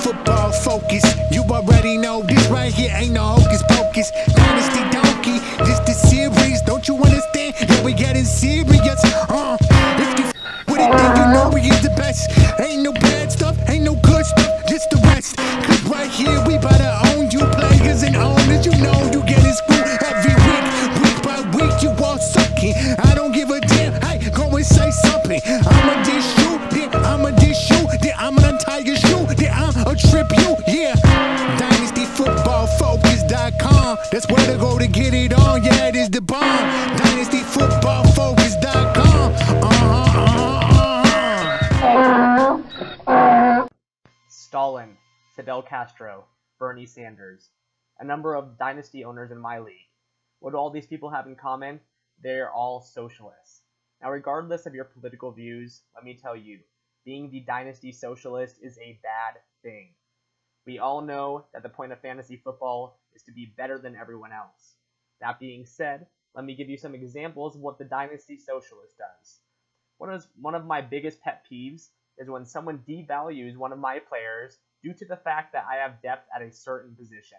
Football Focus. You already know this right here ain't no hocus pocus. Dynasty Donkey, this the series. Don't you understand? Yeah, we getting serious. If you with it, then you know we is the best. Ain't no bad stuff, ain't no good stuff, just the rest. Cause right here we bout to own you players and owners. You know you getting screwed every week by week. You all sucking. I don't give a damn. Hey, go and say something. I'ma dish you, then I'ma dish you, then I'ma untie your shoe, then I'ma trip you. Yeah, Dynasty Football Focus.com. That's where to go to get it on. Yeah, it is the bomb. Dynasty Football Focus.com. Stalin, Fidel Castro, Bernie Sanders, a number of dynasty owners in my league. What do all these people have in common? They're all socialists. Now, regardless of your political views, let me tell you, being the dynasty socialist is a bad thing. We all know that the point of fantasy football is to be better than everyone else. That being said, let me give you some examples of what the dynasty socialist does. One of my biggest pet peeves is when someone devalues one of my players due to the fact that I have depth at a certain position.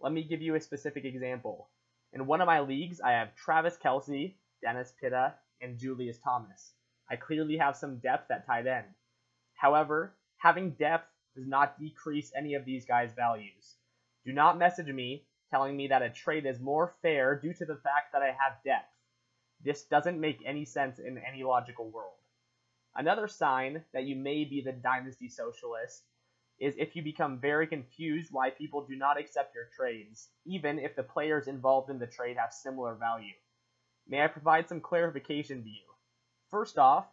Let me give you a specific example. In one of my leagues, I have Travis Kelce, Dennis Pitta, and Julius Thomas. I clearly have some depth at tight end. However, having depth does not decrease any of these guys' values. Do not message me telling me that a trade is more fair due to the fact that I have depth. This doesn't make any sense in any logical world. Another sign that you may be the dynasty socialist is if you become very confused why people do not accept your trades, even if the players involved in the trade have similar value. May I provide some clarification to you? First off,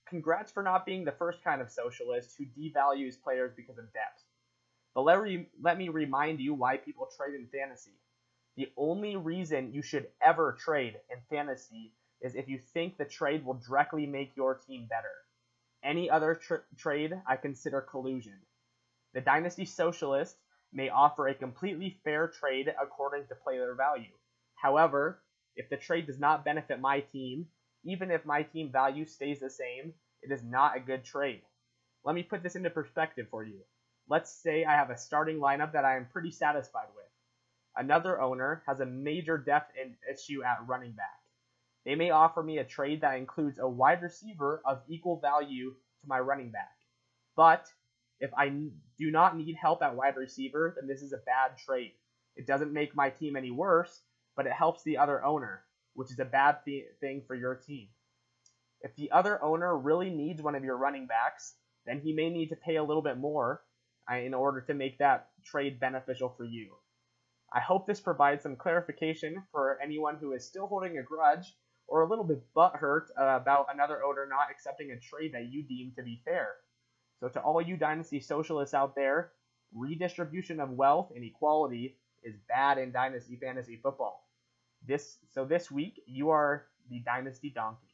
congrats for not being the first kind of socialist who devalues players because of depth. But let me remind you why people trade in fantasy. The only reason you should ever trade in fantasy is if you think the trade will directly make your team better. Any other trade I consider collusion. The dynasty socialist may offer a completely fair trade according to player value. However, if the trade does not benefit my team, even if my team value stays the same, it is not a good trade. Let me put this into perspective for you. Let's say I have a starting lineup that I am pretty satisfied with. Another owner has a major depth issue at running back. They may offer me a trade that includes a wide receiver of equal value to my running back. But if I do not need help at wide receiver, then this is a bad trade. It doesn't make my team any worse, but it helps the other owner, which is a bad thing for your team. If the other owner really needs one of your running backs, then he may need to pay a little bit more in order to make that trade beneficial for you. I hope this provides some clarification for anyone who is still holding a grudge or a little bit butthurt about another owner not accepting a trade that you deem to be fair. So to all you dynasty socialists out there, redistribution of wealth and equality is bad in dynasty fantasy football. This week, you are the Dynasty Donkey.